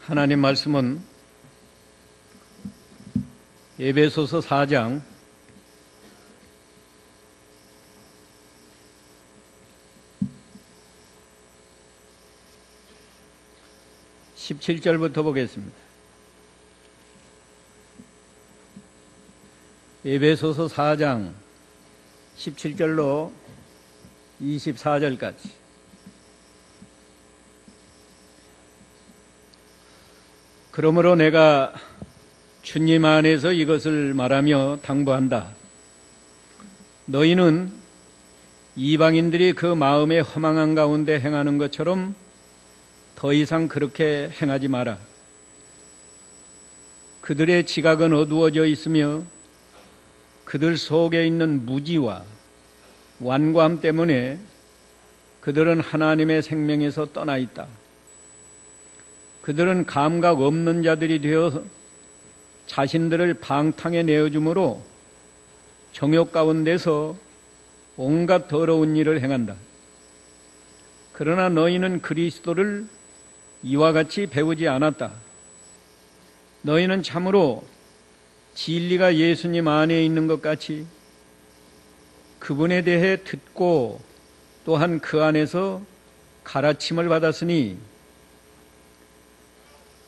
하나님 말씀은 에베소서 4장 17절부터 보겠습니다. 에베소서 4장 17절로 24절까지. 그러므로 내가 주님 안에서 이것을 말하며 당부한다. 너희는 이방인들이 그 마음의 허망한 가운데 행하는 것처럼 더 이상 그렇게 행하지 마라. 그들의 지각은 어두워져 있으며 그들 속에 있는 무지와 완고함 때문에 그들은 하나님의 생명에서 떠나 있다. 그들은 감각 없는 자들이 되어 자신들을 방탕에 내어줌으로 정욕 가운데서 온갖 더러운 일을 행한다. 그러나 너희는 그리스도를 이와 같이 배우지 않았다. 너희는 참으로 진리가 예수님 안에 있는 것 같이 그분에 대해 듣고 또한 그 안에서 가르침을 받았으니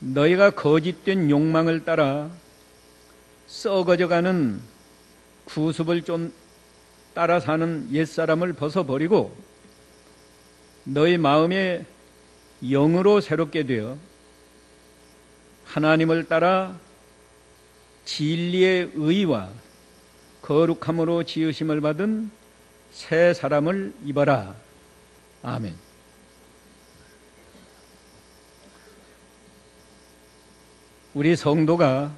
너희가 거짓된 욕망을 따라 썩어져가는 구습을 좀 따라 사는 옛사람을 벗어버리고 너희 마음에 영으로 새롭게 되어 하나님을 따라 진리의 의와 거룩함으로 지으심을 받은 새 사람을 입어라. 아멘. 우리 성도가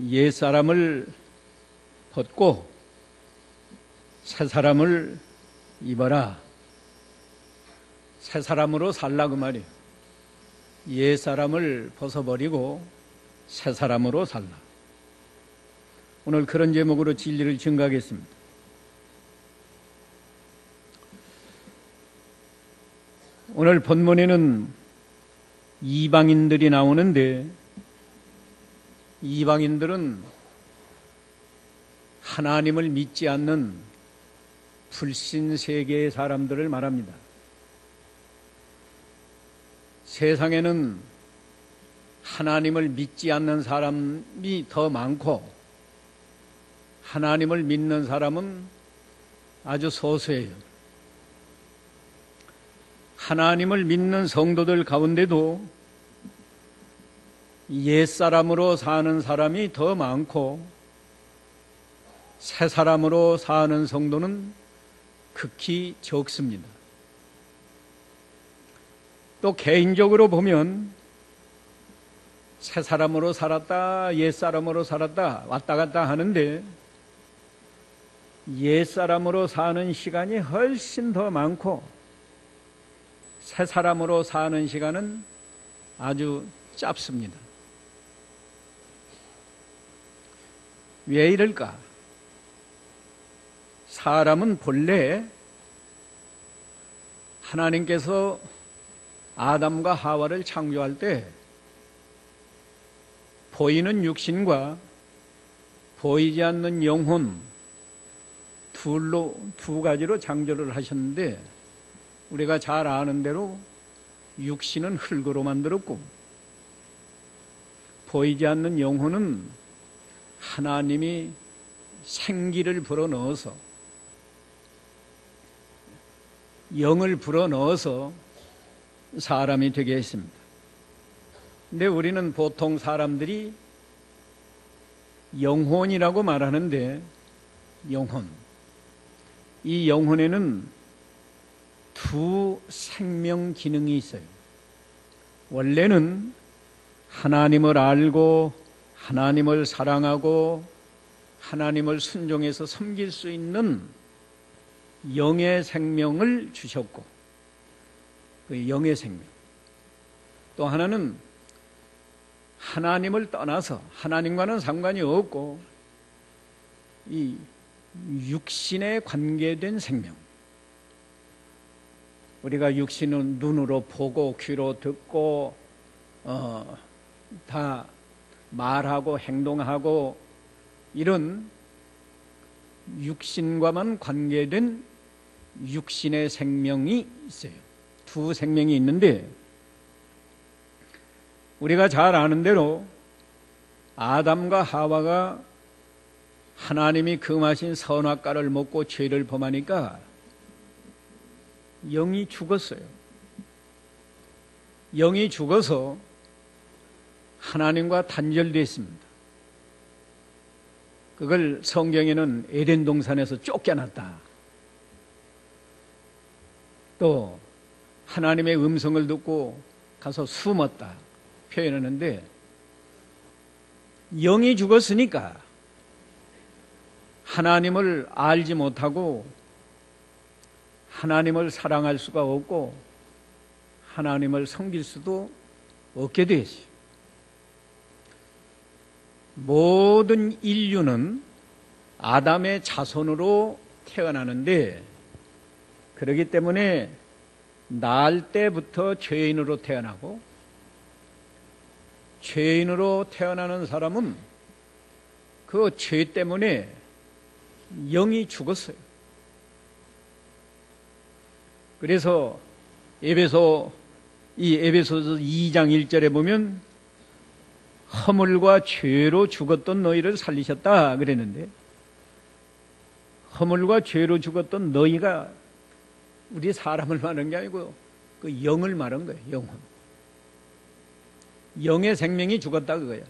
옛사람을 벗고 새 사람을 입어라. 새 사람으로 살라 그 말이에요. 옛사람을 벗어버리고 새 사람으로 살라. 오늘 그런 제목으로 진리를 증거하겠습니다. 오늘 본문에는 이방인들이 나오는데 이방인들은 하나님을 믿지 않는 불신 세계의 사람들을 말합니다. 세상에는 하나님을 믿지 않는 사람이 더 많고 하나님을 믿는 사람은 아주 소수예요. 하나님을 믿는 성도들 가운데도 옛사람으로 사는 사람이 더 많고 새 사람으로 사는 성도는 극히 적습니다. 또 개인적으로 보면 새 사람으로 살았다, 옛 사람으로 살았다 왔다 갔다 하는데 옛 사람으로 사는 시간이 훨씬 더 많고 새 사람으로 사는 시간은 아주 짧습니다. 왜 이럴까? 사람은 본래 하나님께서 아담과 하와를 창조할 때 보이는 육신과 보이지 않는 영혼 두 가지로 창조를 하셨는데 우리가 잘 아는 대로 육신은 흙으로 만들었고 보이지 않는 영혼은 하나님이 생기를 불어넣어서 영을 불어넣어서 사람이 되게 했습니다. 근데 우리는 보통 사람들이 영혼이라고 말하는데 영혼, 이 영혼에는 두 생명 기능이 있어요. 원래는 하나님을 알고 하나님을 사랑하고 하나님을 순종해서 섬길 수 있는 영의 생명을 주셨고 그 영의 생명, 또 하나는 하나님을 떠나서 하나님과는 상관이 없고 이 육신에 관계된 생명. 우리가 육신은 눈으로 보고 귀로 듣고 다 말하고 행동하고 이런 육신과만 관계된 육신의 생명이 있어요. 두 생명이 있는데 우리가 잘 아는 대로 아담과 하와가 하나님이 금하신 선악과를 먹고 죄를 범하니까 영이 죽었어요. 영이 죽어서 하나님과 단절됐습니다. 그걸 성경에는 에덴 동산에서 쫓겨났다. 또 하나님의 음성을 듣고 가서 숨었다 표현하는데, 영이 죽었으니까 하나님을 알지 못하고 하나님을 사랑할 수가 없고 하나님을 섬길 수도 없게 되었어요. 모든 인류는 아담의 자손으로 태어나는데, 그렇기 때문에 날 때부터 죄인으로 태어나고, 죄인으로 태어나는 사람은 그 죄 때문에 영이 죽었어요. 그래서 에베소서 2장 1절에 보면 허물과 죄로 죽었던 너희를 살리셨다 그랬는데, 허물과 죄로 죽었던 너희가 우리 사람을 말한 게 아니고 그 영을 말한 거예요. 영혼. 영의 생명이 죽었다 그거야.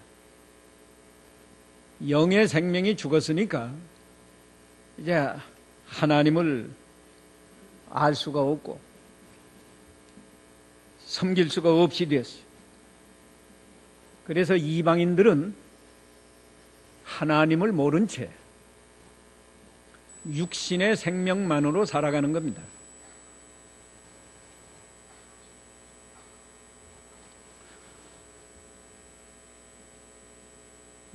영의 생명이 죽었으니까 이제 하나님을 알 수가 없고 섬길 수가 없이 되었어요. 그래서 이방인들은 하나님을 모른 채 육신의 생명만으로 살아가는 겁니다.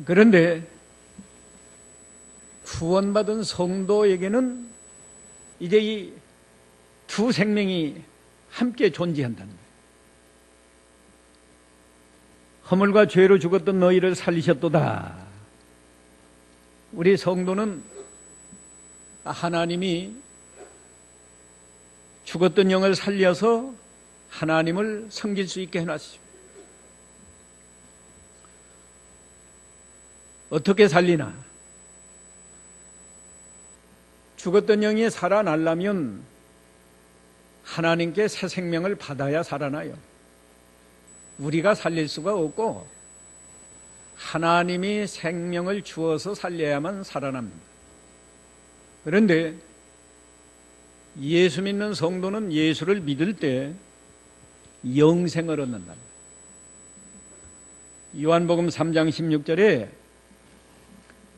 그런데 구원받은 성도에게는 이제 이 두 생명이 함께 존재한다는 거예요. 허물과 죄로 죽었던 너희를 살리셨도다. 우리 성도는 하나님이 죽었던 영을 살려서 하나님을 섬길 수 있게 해놨어요. 어떻게 살리나? 죽었던 영이 살아나려면 하나님께 새 생명을 받아야 살아나요. 우리가 살릴 수가 없고 하나님이 생명을 주어서 살려야만 살아납니다. 그런데 예수 믿는 성도는 예수를 믿을 때 영생을 얻는다. 요한복음 3장 16절에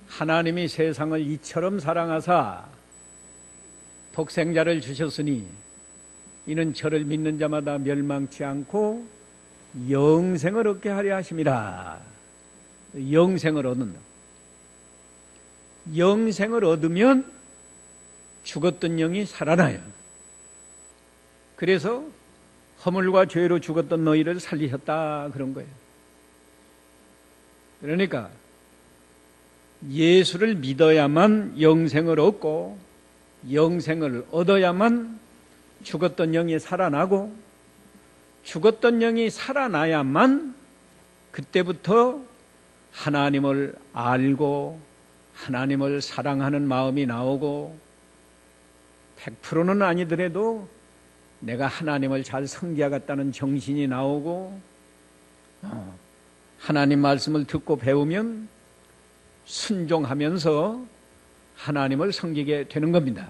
하나님이 세상을 이처럼 사랑하사 독생자를 주셨으니 이는 저를 믿는 자마다 멸망치 않고 영생을 얻게 하려 하심이라. 영생을 얻는다. 영생을 얻으면 죽었던 영이 살아나요. 그래서 허물과 죄로 죽었던 너희를 살리셨다 그런 거예요. 그러니까 예수를 믿어야만 영생을 얻고, 영생을 얻어야만 죽었던 영이 살아나고, 죽었던 영이 살아나야만 그때부터 하나님을 알고 하나님을 사랑하는 마음이 나오고, 100%는 아니더라도 내가 하나님을 잘 섬겨야겠다는 정신이 나오고, 하나님 말씀을 듣고 배우면 순종하면서 하나님을 섬기게 되는 겁니다.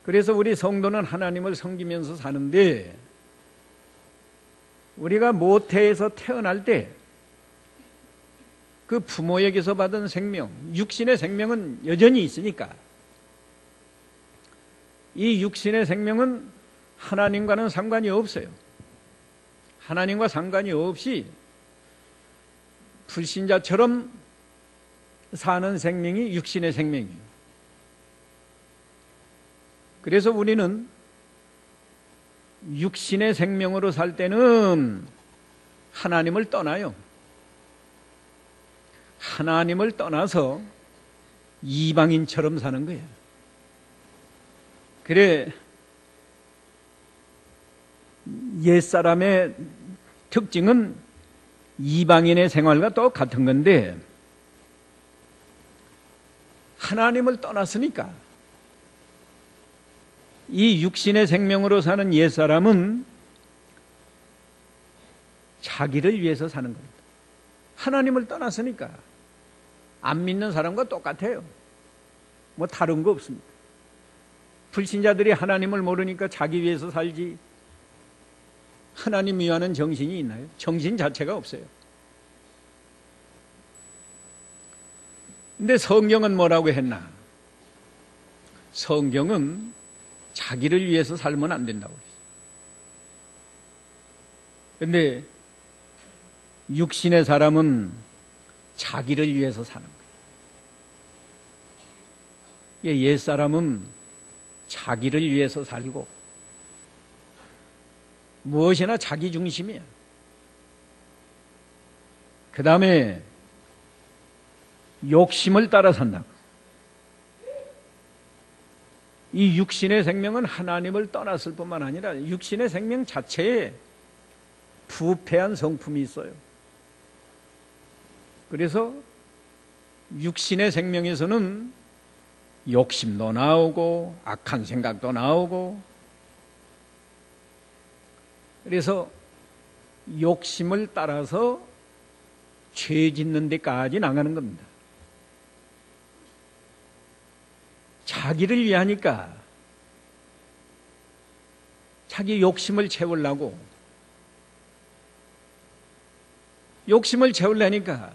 그래서 우리 성도는 하나님을 섬기면서 사는데, 우리가 모태에서 태어날 때 그 부모에게서 받은 생명, 육신의 생명은 여전히 있으니까 이 육신의 생명은 하나님과는 상관이 없어요. 하나님과 상관이 없이 불신자처럼 사는 생명이 육신의 생명이에요. 그래서 우리는 육신의 생명으로 살 때는 하나님을 떠나요. 하나님을 떠나서 이방인처럼 사는 거예요. 그래, 옛사람의 특징은 이방인의 생활과 똑같은 건데, 하나님을 떠났으니까 이 육신의 생명으로 사는 옛사람은 자기를 위해서 사는 겁니다. 하나님을 떠났으니까 안 믿는 사람과 똑같아요. 뭐 다른 거 없습니다. 불신자들이 하나님을 모르니까 자기 위해서 살지 하나님 위하는 정신이 있나요? 정신 자체가 없어요. 근데 성경은 뭐라고 했나? 성경은 자기를 위해서 살면 안 된다고 그랬어요. 근데 육신의 사람은 자기를 위해서 사는 거예요. 옛사람은 자기를 위해서 살고 무엇이나 자기 중심이야. 그 다음에 욕심을 따라 산다. 이 육신의 생명은 하나님을 떠났을 뿐만 아니라 육신의 생명 자체에 부패한 성품이 있어요. 그래서 육신의 생명에서는 욕심도 나오고 악한 생각도 나오고, 그래서 욕심을 따라서 죄 짓는 데까지 나가는 겁니다. 자기를 위하니까 자기 욕심을 채우려고, 욕심을 채우려니까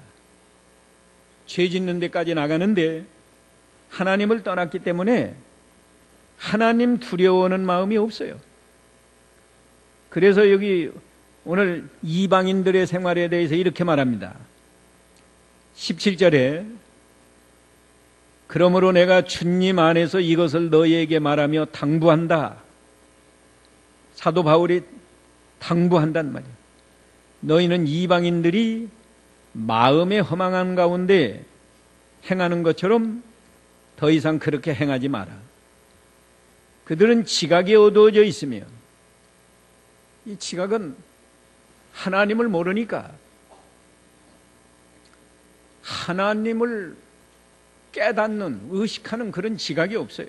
죄 짓는 데까지 나가는데, 하나님을 떠났기 때문에 하나님 두려워하는 마음이 없어요. 그래서 여기 오늘 이방인들의 생활에 대해서 이렇게 말합니다. 17절에 그러므로 내가 주님 안에서 이것을 너희에게 말하며 당부한다. 사도 바울이 당부한단 말이에요. 너희는 이방인들이 마음의 허망한 가운데 행하는 것처럼 더 이상 그렇게 행하지 마라. 그들은 지각에 어두워져 있으며, 이 지각은 하나님을 모르니까 하나님을 깨닫는, 의식하는 그런 지각이 없어요.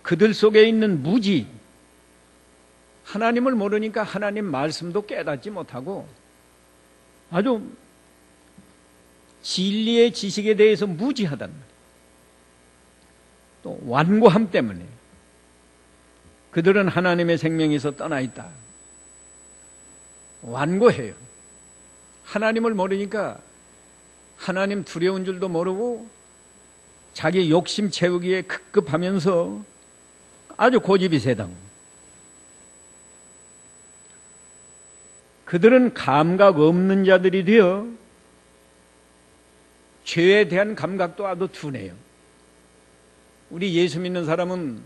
그들 속에 있는 무지, 하나님을 모르니까 하나님 말씀도 깨닫지 못하고 아주 진리의 지식에 대해서 무지하단 말이에요. 또 완고함 때문에 그들은 하나님의 생명에서 떠나 있다. 완고해요. 하나님을 모르니까 하나님 두려운 줄도 모르고 자기 욕심 채우기에 급급하면서 아주 고집이 세다고. 그들은 감각 없는 자들이 되어 죄에 대한 감각도 아주 둔해요. 우리 예수 믿는 사람은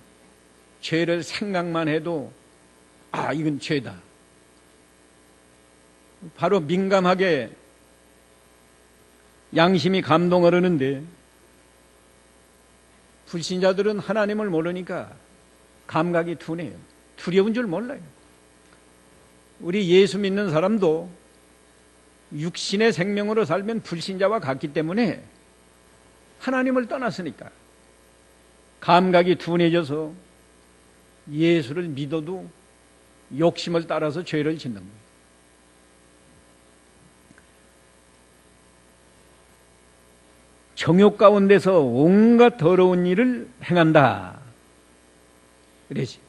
죄를 생각만 해도 아, 이건 죄다. 바로 민감하게 양심이 감동을 하는데, 불신자들은 하나님을 모르니까 감각이 둔해요. 두려운 줄 몰라요. 우리 예수 믿는 사람도 육신의 생명으로 살면 불신자와 같기 때문에 하나님을 떠났으니까 감각이 둔해져서 예수를 믿어도 욕심을 따라서 죄를 짓는 거예요. 정욕 가운데서 온갖 더러운 일을 행한다. 그러지.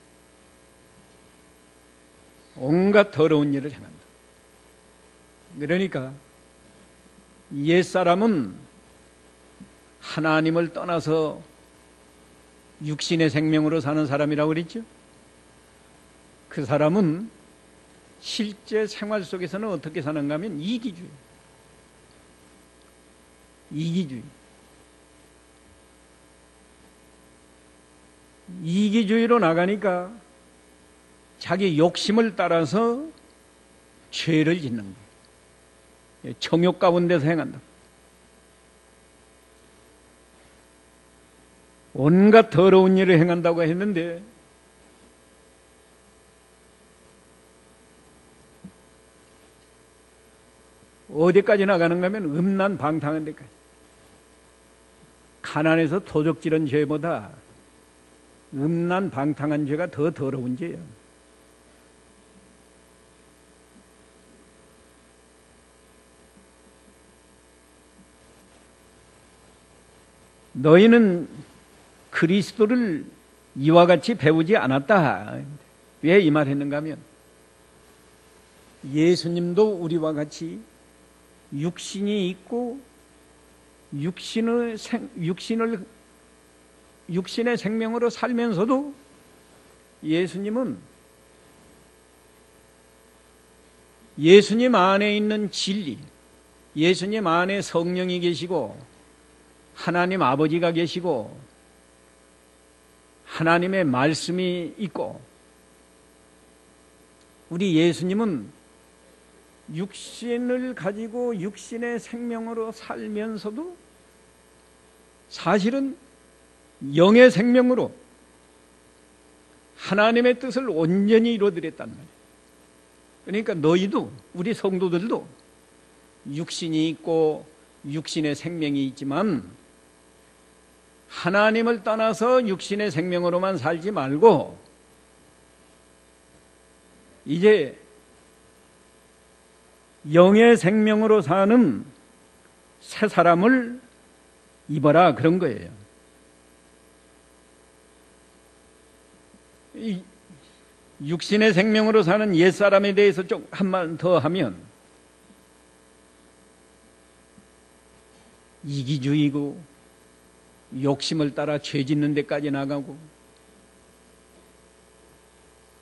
온갖 더러운 일을 행한다. 그러니까 옛사람은 하나님을 떠나서 육신의 생명으로 사는 사람이라고 그랬죠. 그 사람은 실제 생활 속에서는 어떻게 사는가 하면 이기주의. 이기주의. 이기주의로 나가니까 자기 욕심을 따라서 죄를 짓는 거예요. 정욕 가운데서 행한다. 온갖 더러운 일을 행한다고 했는데 어디까지 나가는가 하면 음란방탕한 데까지. 가난해서 도적질한 죄보다 음란방탕한 죄가 더 더러운 죄예요. 너희는 그리스도를 이와 같이 배우지 않았다. 왜 이 말 했는가 하면 예수님도 우리와 같이 육신이 있고 육신의 생명으로 살면서도 예수님은 예수님 안에 있는 진리, 예수님 안에 성령이 계시고 하나님 아버지가 계시고 하나님의 말씀이 있고 우리 예수님은 육신을 가지고 육신의 생명으로 살면서도 사실은 영의 생명으로 하나님의 뜻을 온전히 이루어드렸단 말이에요. 그러니까 너희도 우리 성도들도 육신이 있고 육신의 생명이 있지만 하나님을 떠나서 육신의 생명으로만 살지 말고 이제 영의 생명으로 사는 새 사람을 입어라 그런 거예요. 이 육신의 생명으로 사는 옛사람에 대해서 좀 한 말 더 하면 이기주의고 욕심을 따라 죄 짓는 데까지 나가고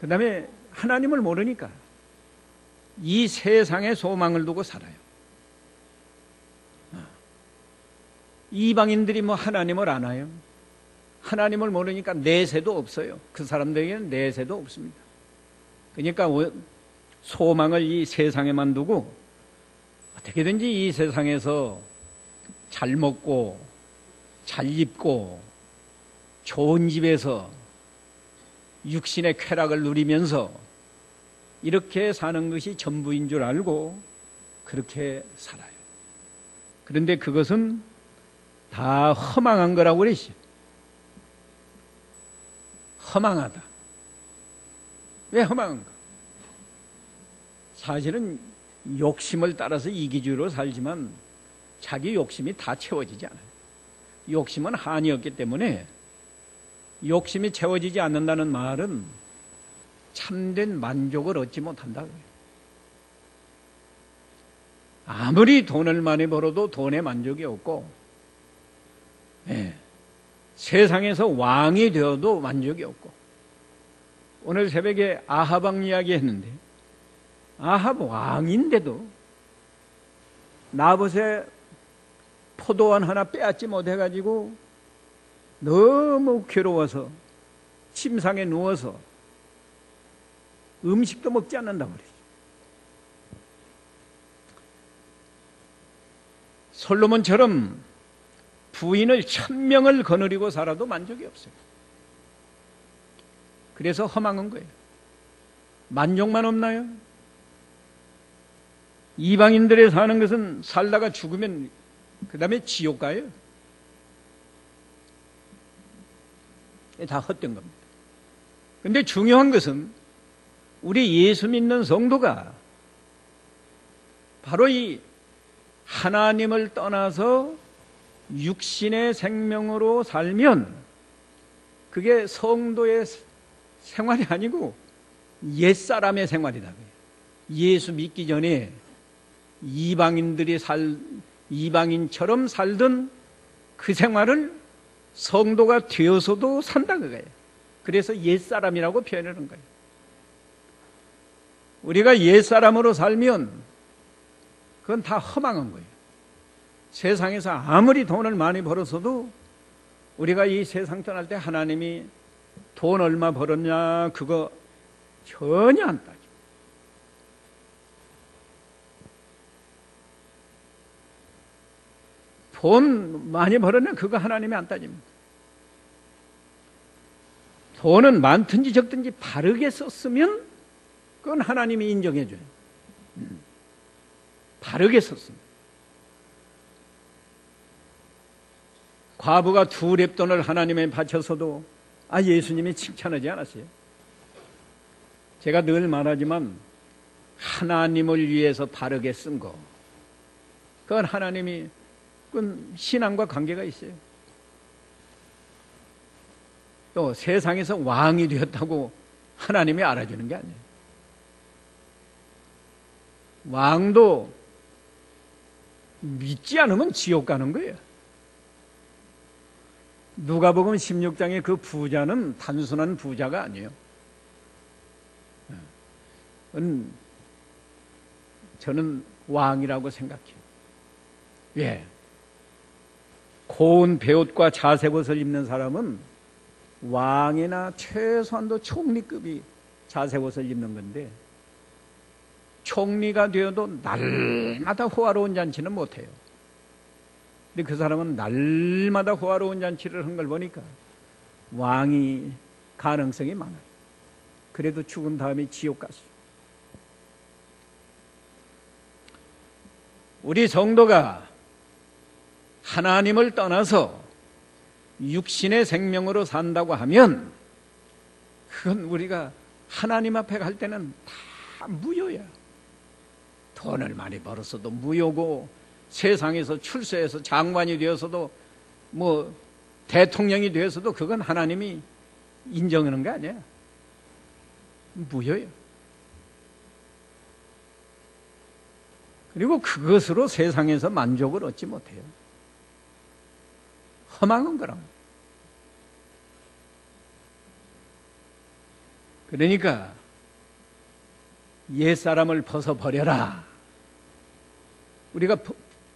그 다음에 하나님을 모르니까 이 세상의 소망을 두고 살아요. 이방인들이 뭐 하나님을 아나요? 하나님을 모르니까 내세도 없어요. 그 사람들에게는 내세도 없습니다. 그러니까 소망을 이 세상에만 두고 어떻게든지 이 세상에서 잘 먹고 잘 입고 좋은 집에서 육신의 쾌락을 누리면서 이렇게 사는 것이 전부인 줄 알고 그렇게 살아요. 그런데 그것은 다 허망한 거라고 그랬어요. 허망하다. 왜 허망한가? 사실은 욕심을 따라서 이기주의로 살지만 자기 욕심이 다 채워지지 않아요. 욕심은 한이었기 때문에 욕심이 채워지지 않는다는 말은 참된 만족을 얻지 못한다고요. 아무리 돈을 많이 벌어도 돈에 만족이 없고 세상에서 왕이 되어도 만족이 없고 오늘 새벽에 아합 왕 이야기했는데 아합 왕인데도 나봇의 포도원 하나 빼앗지 못해가지고 너무 괴로워서 침상에 누워서 음식도 먹지 않는다고 그랬어요. 솔로몬처럼 부인을 1000명을 거느리고 살아도 만족이 없어요. 그래서 허망한 거예요. 만족만 없나요? 이방인들이 사는 것은 살다가 죽으면 그 다음에 지옥 가요. 다 헛된 겁니다. 그런데 중요한 것은 우리 예수 믿는 성도가 바로 이 하나님을 떠나서 육신의 생명으로 살면 그게 성도의 생활이 아니고 옛사람의 생활이다. 예수 믿기 전에 이방인처럼 살던 그 생활을 성도가 되어서도 산다 그거예요. 그래서 옛사람이라고 표현하는 거예요. 우리가 옛사람으로 살면 그건 다 허망한 거예요. 세상에서 아무리 돈을 많이 벌었어도 우리가 이 세상 떠날 때 하나님이 돈 얼마 벌었냐 그거 전혀 안 따져. 돈 많이 벌었네, 그거 하나님이 안 따집니다. 돈은 많든지 적든지 바르게 썼으면 그건 하나님이 인정해 줘요. 바르게 썼습니다. 과부가 2렙돈을 하나님에 바쳐서도 예수님이 칭찬하지 않았어요. 제가 늘 말하지만 하나님을 위해서 바르게 쓴 거, 그건 하나님이, 그건 신앙과 관계가 있어요. 또 세상에서 왕이 되었다고 하나님이 알아주는 게 아니에요. 왕도 믿지 않으면 지옥 가는 거예요. 누가복음 16장의 그 부자는 단순한 부자가 아니에요. 저는 왕이라고 생각해요. 왜? 고운 베옷과 자색 옷을 입는 사람은 왕이나 최소한도 총리급이 자색 옷을 입는 건데, 총리가 되어도 날마다 호화로운 잔치는 못해요. 근데 그 사람은 날마다 호화로운 잔치를 한 걸 보니까 왕이 가능성이 많아요. 그래도 죽은 다음에 지옥 갔어요. 우리 성도가 하나님을 떠나서 육신의 생명으로 산다고 하면 그건 우리가 하나님 앞에 갈 때는 다 무효야. 돈을 많이 벌었어도 무효고, 세상에서 출세해서 장관이 되어서도 뭐 대통령이 되어서도 그건 하나님이 인정하는 게 아니야. 무효야. 그리고 그것으로 세상에서 만족을 얻지 못해요. 허망한 거라. 그러니까 옛사람을 벗어버려라. 우리가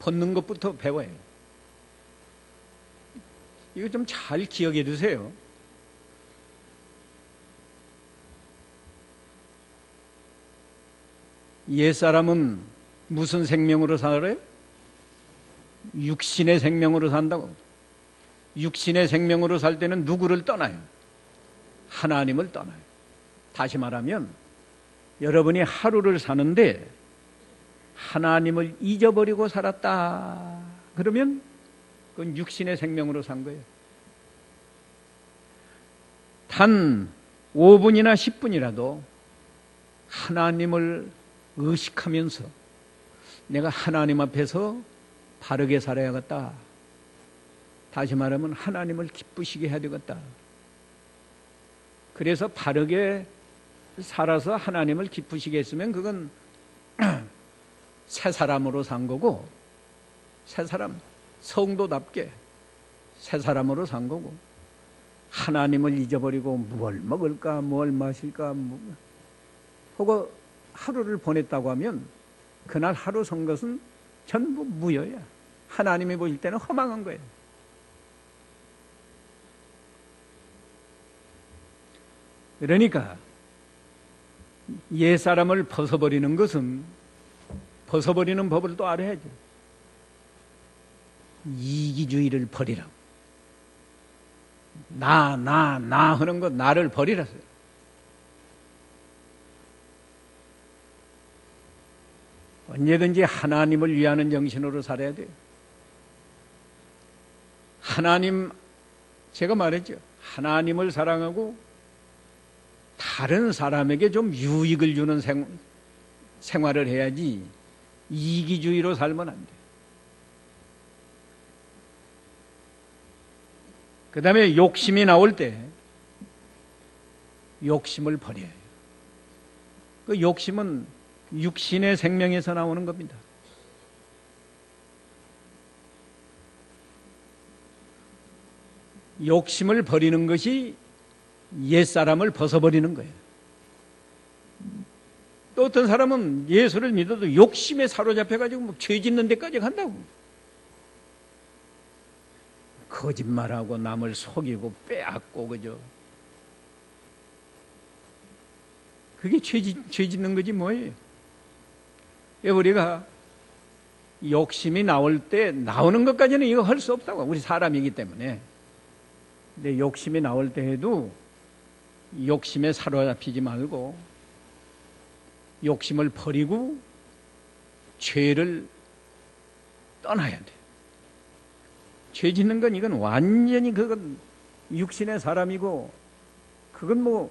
벗는 것부터 배워요. 이거 좀 잘 기억해 두세요. 옛사람은 무슨 생명으로 살아요? 육신의 생명으로 산다고. 육신의 생명으로 살 때는 누구를 떠나요? 하나님을 떠나요. 다시 말하면 여러분이 하루를 사는데 하나님을 잊어버리고 살았다. 그러면 그건 육신의 생명으로 산 거예요. 단 5분이나 10분이라도 하나님을 의식하면서 내가 하나님 앞에서 바르게 살아야겠다. 다시 말하면 하나님을 기쁘시게 해야 되겠다. 그래서 바르게 살아서 하나님을 기쁘시게 했으면 그건 새 사람으로 산 거고, 새 사람, 성도답게 새 사람으로 산 거고, 하나님을 잊어버리고 뭘 먹을까, 뭘 마실까 하고 하루를 보냈다고 하면 그날 하루 산 것은 전부 무효야. 하나님이 보실 때는 허망한 거예요. 그러니까 옛사람을 벗어버리는 것은 벗어버리는 법을 또 알아야죠. 이기주의를 버리라고. 나 하는 것, 나를 버리라서요. 언제든지 하나님을 위하는 정신으로 살아야 돼요. 하나님, 제가 말했죠. 하나님을 사랑하고 다른 사람에게 좀 유익을 주는 생활을 해야지 이기주의로 살면 안 돼요. 그 다음에 욕심이 나올 때 욕심을 버려야 해요. 그 욕심은 육신의 생명에서 나오는 겁니다. 욕심을 버리는 것이 옛사람을 벗어버리는 거예요. 또 어떤 사람은 예수를 믿어도 욕심에 사로잡혀가지고 뭐 죄 짓는 데까지 간다고. 거짓말하고 남을 속이고 빼앗고, 그죠? 그게 죄 짓는 거지 뭐예요. 우리가 욕심이 나올 때 나오는 것까지는 이거 할 수 없다고. 우리 사람이기 때문에. 근데 욕심이 나올 때 해도 욕심에 사로잡히지 말고 욕심을 버리고 죄를 떠나야 돼. 죄 짓는 건 이건 완전히 그건 육신의 사람이고 그건 뭐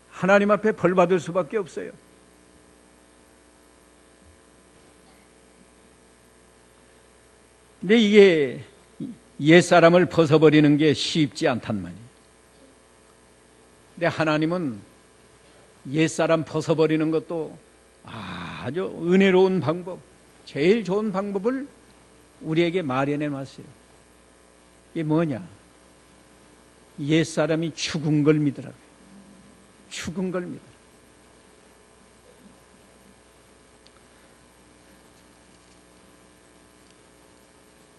하나님 앞에 벌 받을 수밖에 없어요. 근데 이게 옛사람을 벗어버리는 게 쉽지 않단 말이에요. 근데 하나님은 옛사람 벗어버리는 것도 아주 은혜로운 방법, 제일 좋은 방법을 우리에게 마련해 놨어요. 이게 뭐냐? 옛사람이 죽은 걸 믿으라고요. 죽은 걸 믿으라.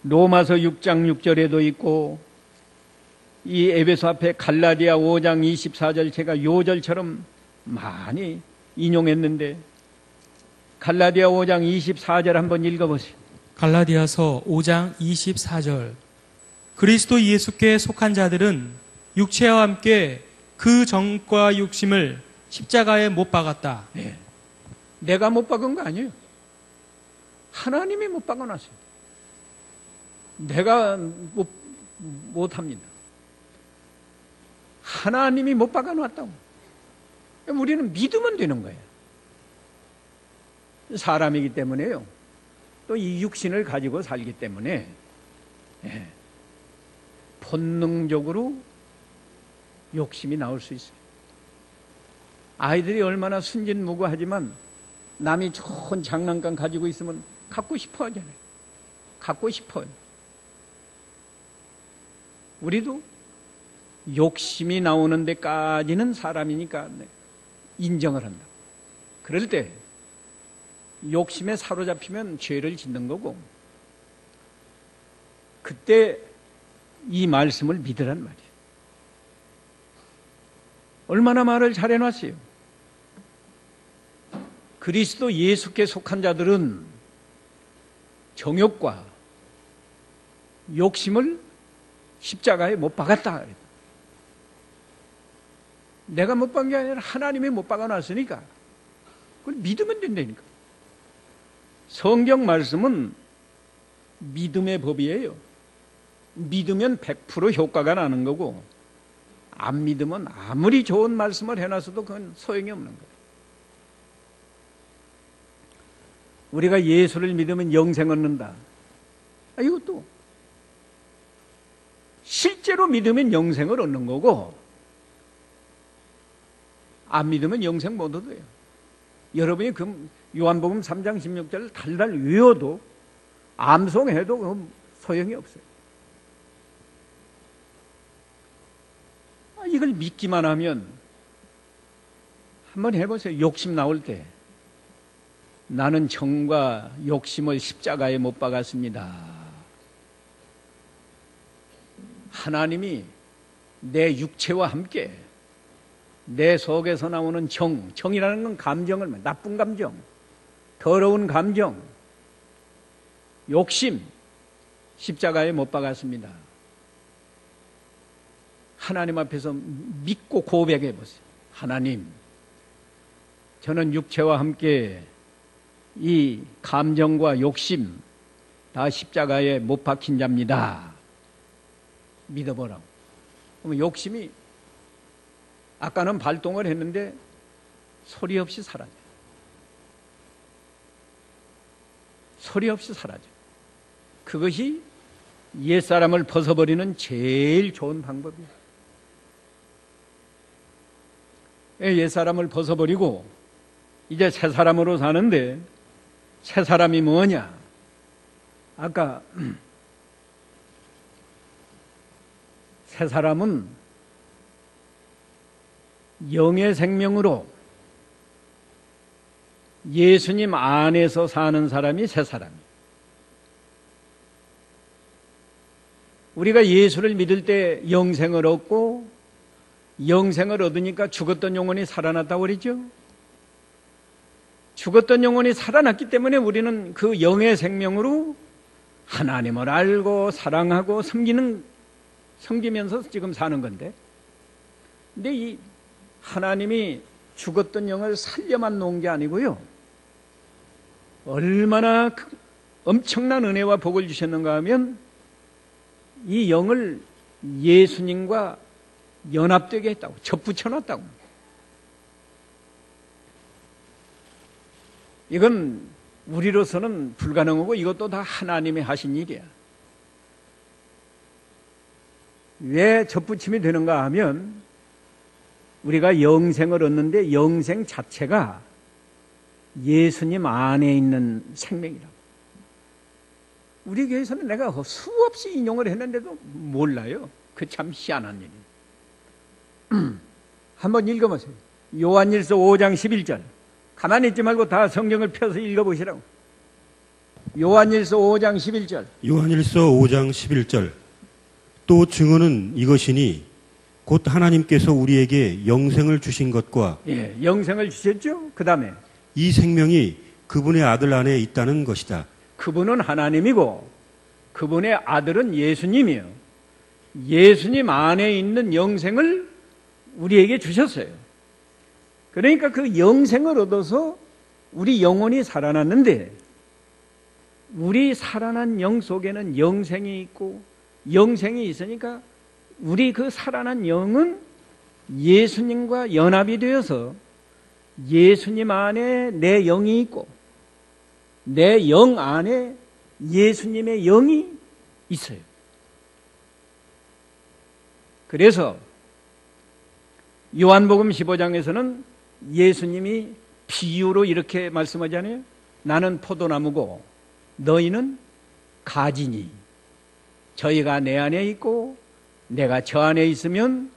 로마서 6장 6절에도 있고 이 에베소 앞에 갈라디아 5장 24절 제가 요절처럼 많이 인용했는데 갈라디아 5장 24절 한번 읽어보세요. 갈라디아서 5장 24절 그리스도 예수께 속한 자들은 육체와 함께 그 정과 욕심을 십자가에 못 박았다. 네. 내가 못 박은 거 아니에요. 하나님이 못 박아놨어요. 내가 못합니다. 하나님이 못 박아놨다고. 우리는 믿으면 되는 거예요. 사람이기 때문에요. 또 이 육신을 가지고 살기 때문에 본능적으로 욕심이 나올 수 있어요. 아이들이 얼마나 순진무구하지만 남이 좋은 장난감 가지고 있으면 갖고 싶어 하잖아요. 갖고 싶어요. 우리도 욕심이 나오는 데까지는 사람이니까 인정을 한다. 그럴 때 욕심에 사로잡히면 죄를 짓는 거고 그때 이 말씀을 믿으란 말이에요. 얼마나 말을 잘 해놨어요. 그리스도 예수께 속한 자들은 정욕과 욕심을 십자가에 못 박았다. 내가 못 박은 게 아니라 하나님이 못 박아놨으니까 그걸 믿으면 된다니까. 성경 말씀은 믿음의 법이에요. 믿으면 100% 효과가 나는 거고 안 믿으면 아무리 좋은 말씀을 해놔서도 그건 소용이 없는 거예요. 우리가 예수를 믿으면 영생 얻는다. 이것도 실제로 믿으면 영생을 얻는 거고 안 믿으면 영생 못 얻어요. 여러분이 그 요한복음 3장 16절을 달달 외워도 암송해도 소용이 없어요. 이걸 믿기만 하면 한번 해보세요. 욕심 나올 때 나는 정과 욕심을 십자가에 못 박았습니다. 하나님이 내 육체와 함께 내 속에서 나오는 정이라는 건 감정을, 나쁜 감정, 더러운 감정, 욕심, 십자가에 못 박았습니다. 하나님 앞에서 믿고 고백해 보세요. 하나님, 저는 육체와 함께 이 감정과 욕심 다 십자가에 못 박힌 자입니다. 믿어보라고. 그러면 욕심이 아까는 발동을 했는데 소리 없이 사라져요. 소리 없이 사라져요. 그것이 옛사람을 벗어버리는 제일 좋은 방법이에요. 옛사람을 벗어버리고 이제 새 사람으로 사는데 새 사람이 뭐냐? 아까 새 사람은 영의 생명으로 예수님 안에서 사는 사람이 새 사람이에요. 우리가 예수를 믿을 때 영생을 얻고 영생을 얻으니까 죽었던 영혼이 살아났다고 그랬죠. 죽었던 영혼이 살아났기 때문에 우리는 그 영의 생명으로 하나님을 알고 사랑하고 섬기면서 지금 사는 건데, 근데 이 하나님이 죽었던 영을 살려만 놓은 게 아니고요, 얼마나 엄청난 은혜와 복을 주셨는가 하면 이 영을 예수님과 연합되게 했다고, 접붙여놨다고. 이건 우리로서는 불가능하고 이것도 다 하나님이 하신 일이야. 왜 접붙임이 되는가 하면 우리가 영생을 얻는데 영생 자체가 예수님 안에 있는 생명이라고. 우리 교회에서는 내가 수없이 인용을 했는데도 몰라요. 그 참 희한한 일이에요. 한번 읽어보세요. 요한일서 5장 11절. 가만히 있지 말고 다 성경을 펴서 읽어보시라고. 요한일서 5장 11절. 요한일서 5장 11절. 또 증언은 이것이니 곧 하나님께서 우리에게 영생을 주신 것과, 예, 영생을 주셨죠. 그 다음에 이 생명이 그분의 아들 안에 있다는 것이다. 그분은 하나님이고 그분의 아들은 예수님이에요. 예수님 안에 있는 영생을 우리에게 주셨어요. 그러니까 그 영생을 얻어서 우리 영혼이 살아났는데, 우리 살아난 영 속에는 영생이 있고 영생이 있으니까 우리 그 살아난 영은 예수님과 연합이 되어서 예수님 안에 내 영이 있고 내 영 안에 예수님의 영이 있어요. 그래서 요한복음 15장에서는 예수님이 비유로 이렇게 말씀하잖아요. 나는 포도나무고 너희는 가지니 저희가 내 안에 있고 내가 저 안에 있으면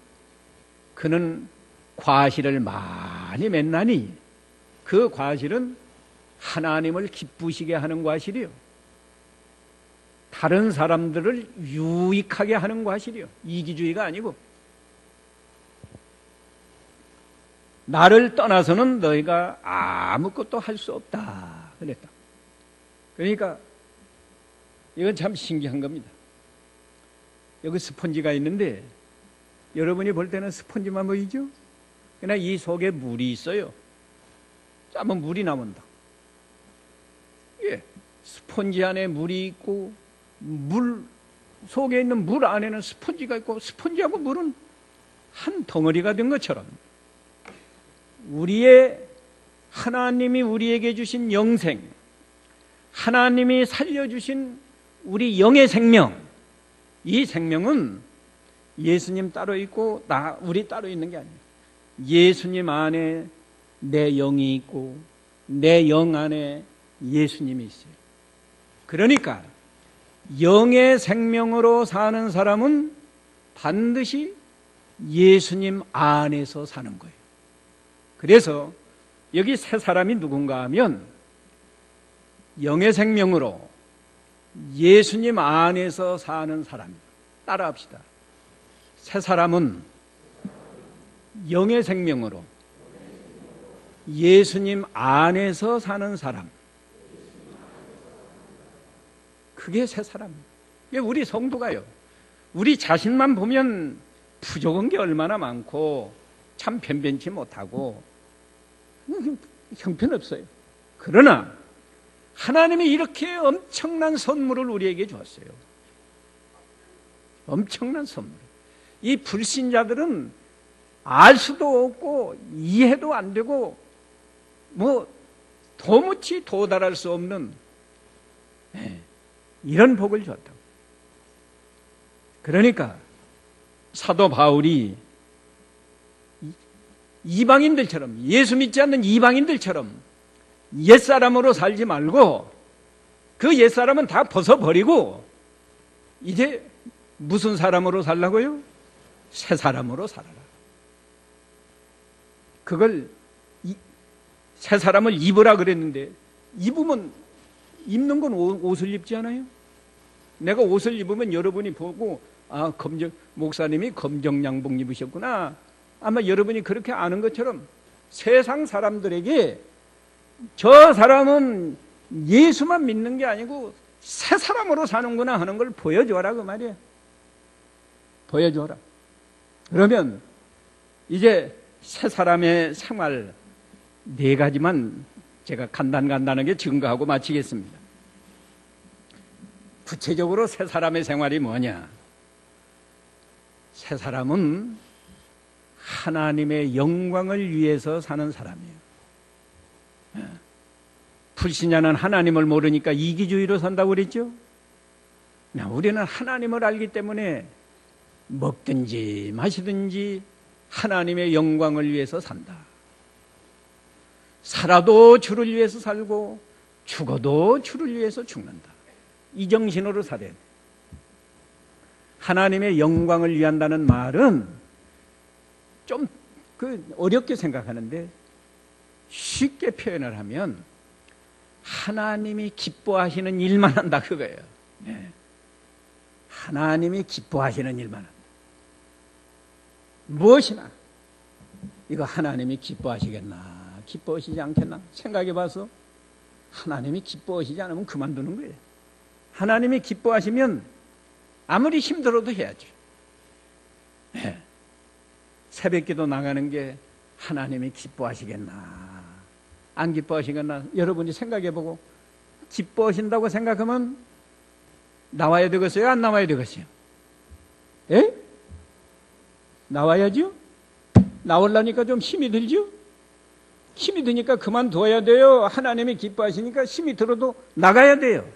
그는 과실을 많이 맺나니, 그 과실은 하나님을 기쁘시게 하는 과실이요, 다른 사람들을 유익하게 하는 과실이요, 이기주의가 아니고. 나를 떠나서는 너희가 아무것도 할 수 없다 그랬다. 그러니까 이건 참 신기한 겁니다. 여기 스펀지가 있는데 여러분이 볼 때는 스펀지만 보이죠? 그러나 이 속에 물이 있어요. 짜면 물이 나온다. 예, 스펀지 안에 물이 있고 물 속에 있는 물 안에는 스펀지가 있고 스펀지하고 물은 한 덩어리가 된 것처럼 하나님이 우리에게 주신 영생, 하나님이 살려주신 우리 영의 생명, 이 생명은 예수님 따로 있고 우리 따로 있는 게 아니에요. 예수님 안에 내 영이 있고 내 영 안에 예수님이 있어요. 그러니까 영의 생명으로 사는 사람은 반드시 예수님 안에서 사는 거예요. 그래서 여기 세 사람이 누군가 하면 영의 생명으로 예수님 안에서 사는 사람입니다. 따라합시다. 세 사람은 영의 생명으로 예수님 안에서 사는 사람. 그게 세 사람입니다. 우리 성도가요, 우리 자신만 보면 부족한 게 얼마나 많고 참 변변치 못하고 형편없어요. 그러나 하나님이 이렇게 엄청난 선물을 우리에게 주었어요. 엄청난 선물. 이 불신자들은 알 수도 없고 이해도 안 되고 도무지 도달할 수 없는 이런 복을 주었다고. 그러니까 사도 바울이 이방인들처럼, 예수 믿지 않는 이방인들처럼 옛사람으로 살지 말고 그 옛사람은 다 벗어버리고 이제 무슨 사람으로 살라고요? 새 사람으로 살아라. 그걸 새 사람을 입으라 그랬는데, 입는 건 옷을 입지 않아요? 내가 옷을 입으면 여러분이 보고 목사님이 검정 양복 입으셨구나, 아마 여러분이 그렇게 아는 것처럼 세상 사람들에게 저 사람은 예수만 믿는 게 아니고 새 사람으로 사는구나 하는 걸 보여줘라 그 말이에요. 보여줘라. 그러면 이제 새 사람의 생활 4가지만 제가 간단하게 증거하고 마치겠습니다. 구체적으로 새 사람의 생활이 뭐냐? 새 사람은 하나님의 영광을 위해서 사는 사람이에요. 불신자는 하나님을 모르니까 이기주의로 산다고 그랬죠? 우리는 하나님을 알기 때문에 먹든지 마시든지 하나님의 영광을 위해서 산다. 살아도 주를 위해서 살고 죽어도 주를 위해서 죽는다. 이 정신으로 살아야 돼. 하나님의 영광을 위한다는 말은 좀 어렵게 생각하는데 쉽게 표현을 하면 하나님이 기뻐하시는 일만 한다 그거예요. 네. 하나님이 기뻐하시는 일만 한다. 무엇이나 이거 하나님이 기뻐하시겠나 기뻐하시지 않겠나 생각해 봐서 하나님이 기뻐하시지 않으면 그만두는 거예요. 하나님이 기뻐하시면 아무리 힘들어도 해야죠. 네. 새벽기도 나가는 게 하나님이 기뻐하시겠나 안 기뻐하시겠나 여러분이 생각해보고 기뻐하신다고 생각하면 나와야 되겠어요? 안 나와야 되겠어요? 예? 나와야죠? 나오려니까 좀 힘이 들죠? 힘이 드니까 그만둬야 돼요. 하나님이 기뻐하시니까 힘이 들어도 나가야 돼요.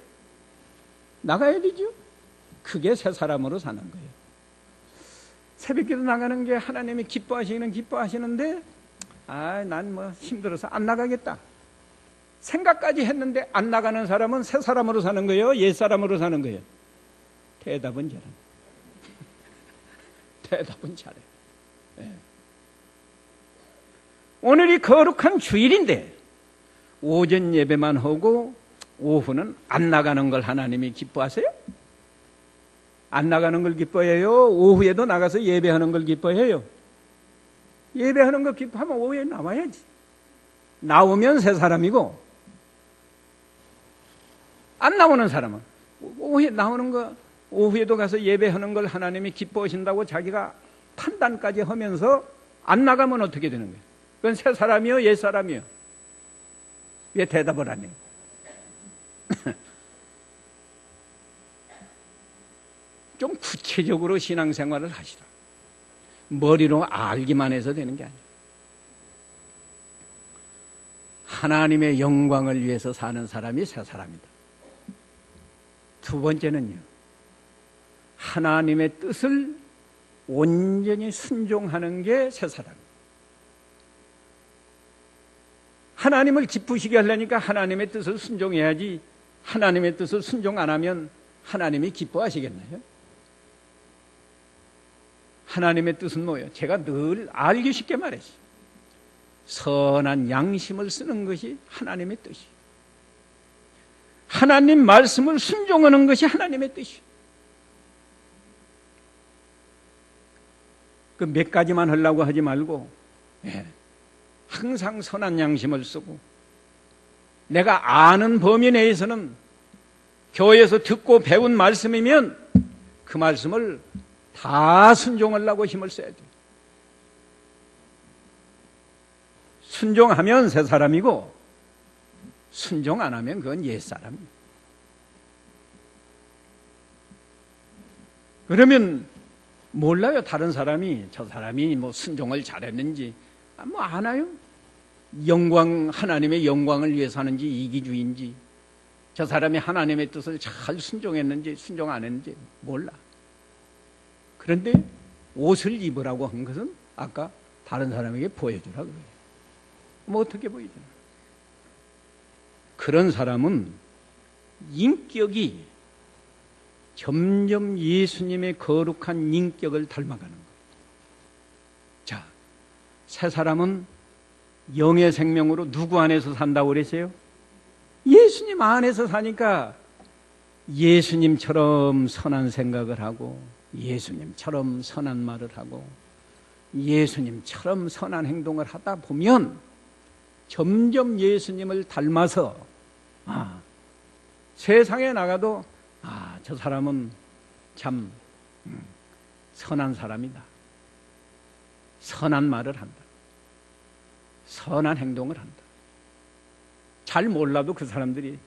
나가야 되죠? 그게 새 사람으로 사는 거예요. 새벽기도 나가는 게 하나님이 기뻐하시는데 난 뭐 힘들어서 안 나가겠다 생각까지 했는데 안 나가는 사람은 새 사람으로 사는 거예요? 옛 사람으로 사는 거예요? 대답은 잘해. 대답은 잘해. 네. 오늘이 거룩한 주일인데 오전 예배만 하고 오후는 안 나가는 걸 하나님이 기뻐하세요? 안 나가는 걸 기뻐해요? 오후에도 나가서 예배하는 걸 기뻐해요? 예배하는 거 기뻐하면 오후에 나와야지. 나오면 새 사람이고 안 나오는 사람은 오후에 나오는 거 오후에도 가서 예배하는 걸 하나님이 기뻐하신다고 자기가 판단까지 하면서 안 나가면 어떻게 되는 거예요? 그건 새 사람이요? 옛 사람이요? 왜 대답을 안 해요? 좀 구체적으로 신앙생활을 하시라. 머리로 알기만 해서 되는 게 아니에요. 하나님의 영광을 위해서 사는 사람이 새 사람이다. 두 번째는요, 하나님의 뜻을 온전히 순종하는 게 새 사람이에요. 하나님을 기쁘시게 하려니까 하나님의 뜻을 순종해야지 하나님의 뜻을 순종 안 하면 하나님이 기뻐하시겠나요? 하나님의 뜻은 뭐예요? 제가 늘 알기 쉽게 말했어요. 선한 양심을 쓰는 것이 하나님의 뜻이에요. 하나님 말씀을 순종하는 것이 하나님의 뜻이에요. 그 몇 가지만 하려고 하지 말고 항상 선한 양심을 쓰고 내가 아는 범위 내에서는 교회에서 듣고 배운 말씀이면 그 말씀을 다 순종하려고 힘을 써야 돼요. 순종하면 새 사람이고 순종 안 하면 그건 옛 사람이에요. 그러면 몰라요. 다른 사람이 저 사람이 뭐 순종을 잘했는지 뭐 아나요? 하나님의 영광을 위해서 하는지 이기주의인지 저 사람이 하나님의 뜻을 잘 순종했는지 순종 안 했는지 몰라. 그런데 옷을 입으라고 한 것은 아까 다른 사람에게 보여주라고 그래요. 뭐 어떻게 보여주나? 그런 사람은 인격이 점점 예수님의 거룩한 인격을 닮아가는 거예요. 자, 새 사람은 영의 생명으로 누구 안에서 산다고 그랬어요? 예수님 안에서 사니까 예수님처럼 선한 생각을 하고 예수님처럼 선한 말을 하고 예수님처럼 선한 행동을 하다 보면 점점 예수님을 닮아서 세상에 나가도 저 사람은 참 선한 사람이다. 선한 말을 한다. 선한 행동을 한다. 잘 몰라도 그 사람들이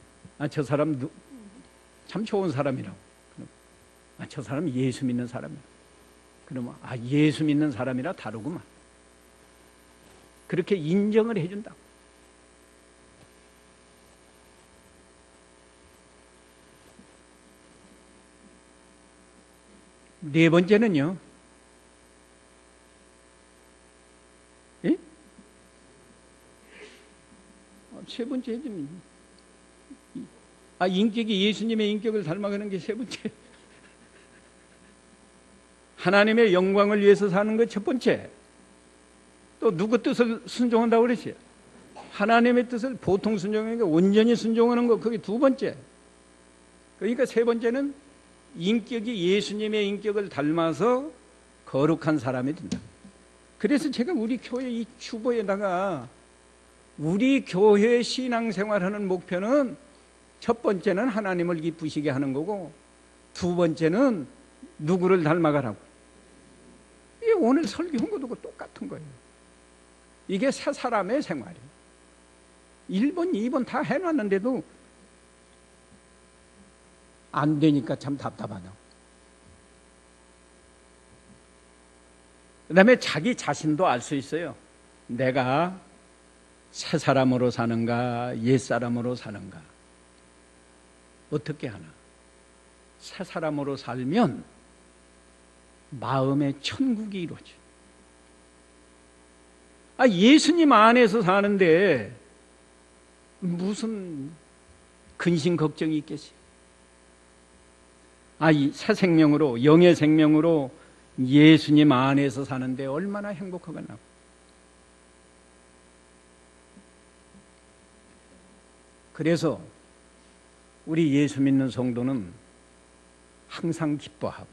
저 사람 참 좋은 사람이라고. 저 사람 예수 믿는 사람이야. 그러면 예수 믿는 사람이라 다르구만. 그렇게 인정을 해준다. 네 번째는요. 예? 세 번째 좀 인격이 예수님의 인격을 닮아가는 게 세 번째. 하나님의 영광을 위해서 사는 것 첫 번째. 또 누구 뜻을 순종한다고 그랬어요? 하나님의 뜻을 보통 순종하는 게 온전히 순종하는 것, 그게 두 번째. 그러니까 세 번째는 인격이 예수님의 인격을 닮아서 거룩한 사람이 된다. 그래서 제가 우리 교회 이 주보에다가 우리 교회 신앙생활하는 목표는 첫 번째는 하나님을 기쁘시게 하는 거고 두 번째는 누구를 닮아가라고. 이게 오늘 설교한 것도 똑같은 거예요. 이게 세 사람의 생활이에요. 1번, 2번 다 해놨는데도 안 되니까 참 답답하다. 그 다음에 자기 자신도 알 수 있어요. 내가 새 사람으로 사는가 옛 사람으로 사는가. 어떻게 하나. 새 사람으로 살면 마음의 천국이 이루어져. 예수님 안에서 사는데 무슨 근심 걱정이 있겠어요. 이 새 생명으로, 영의 생명으로 예수님 안에서 사는데 얼마나 행복하겠나. 그래서 우리 예수 믿는 성도는 항상 기뻐하고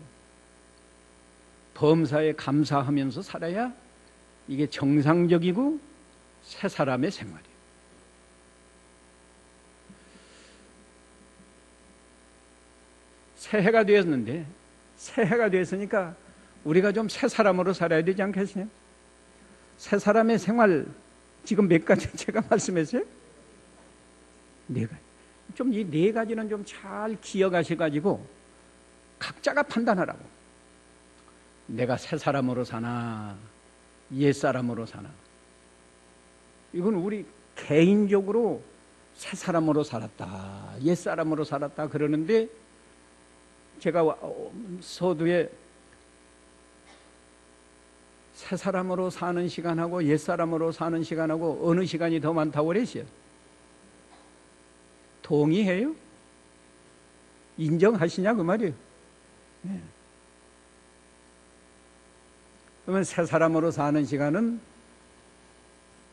범사에 감사하면서 살아야 이게 정상적이고 새 사람의 생활이에요. 새해가 되었는데, 새해가 되었으니까 우리가 좀 새 사람으로 살아야 되지 않겠어요? 새 사람의 생활 지금 몇 가지 제가 말씀했어요? 네 가지. 좀 이 네 가지는 좀 잘 기억하셔가지고 각자가 판단하라고. 내가 새 사람으로 사나 옛 사람으로 사나. 이건 우리 개인적으로 새 사람으로 살았다, 옛 사람으로 살았다 그러는데, 제가 서두에 새 사람으로 사는 시간하고 옛 사람으로 사는 시간하고 어느 시간이 더 많다고 그랬어요? 동의해요? 인정하시냐 그 말이에요. 네. 그러면 새 사람으로 사는 시간은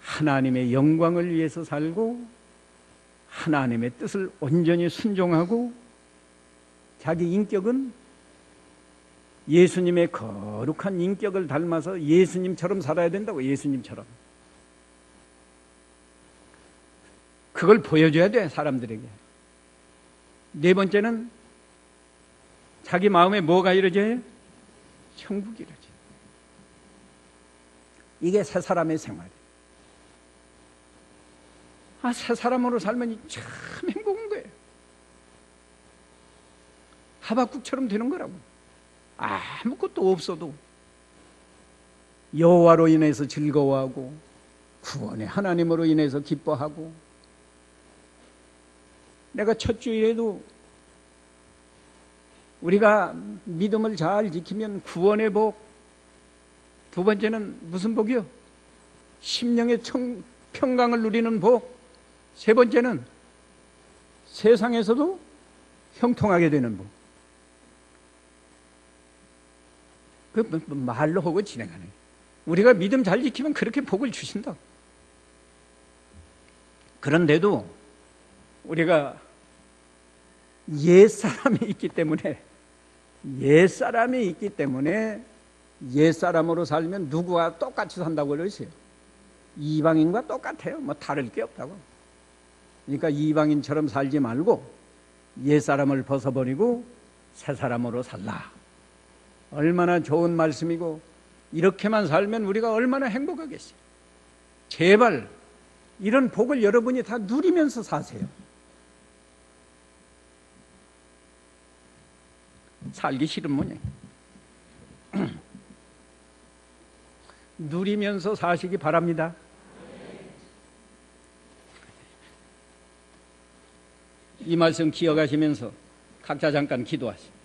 하나님의 영광을 위해서 살고 하나님의 뜻을 온전히 순종하고 자기 인격은 예수님의 거룩한 인격을 닮아서 예수님처럼 살아야 된다고. 예수님처럼. 그걸 보여줘야 돼, 사람들에게. 네 번째는 자기 마음에 뭐가 이루어져요? 천국이 이루어져요. 이게 새 사람의 생활이에요. 새 사람으로 살면 참 행복한 거예요. 하박국처럼 되는 거라고. 아무것도 없어도 여호와로 인해서 즐거워하고 구원의 하나님으로 인해서 기뻐하고. 내가 첫 주일에도 우리가 믿음을 잘 지키면 구원의 복, 두 번째는 무슨 복이요? 심령의 평강을 누리는 복, 세 번째는 세상에서도 형통하게 되는 복. 그 말로 하고 진행하는 거예요. 우리가 믿음 잘 지키면 그렇게 복을 주신다. 그런데도 우리가 옛사람이 있기 때문에 옛사람으로 살면 누구와 똑같이 산다고 그러세요? 이방인과 똑같아요. 뭐 다를 게 없다고. 그러니까 이방인처럼 살지 말고 옛사람을 벗어버리고 새사람으로 살라. 얼마나 좋은 말씀이고, 이렇게만 살면 우리가 얼마나 행복하겠어요. 제발 이런 복을 여러분이 다 누리면서 사세요. 살기 싫은 모양. 누리면서 사시기 바랍니다. 이 말씀 기억하시면서 각자 잠깐 기도하시죠.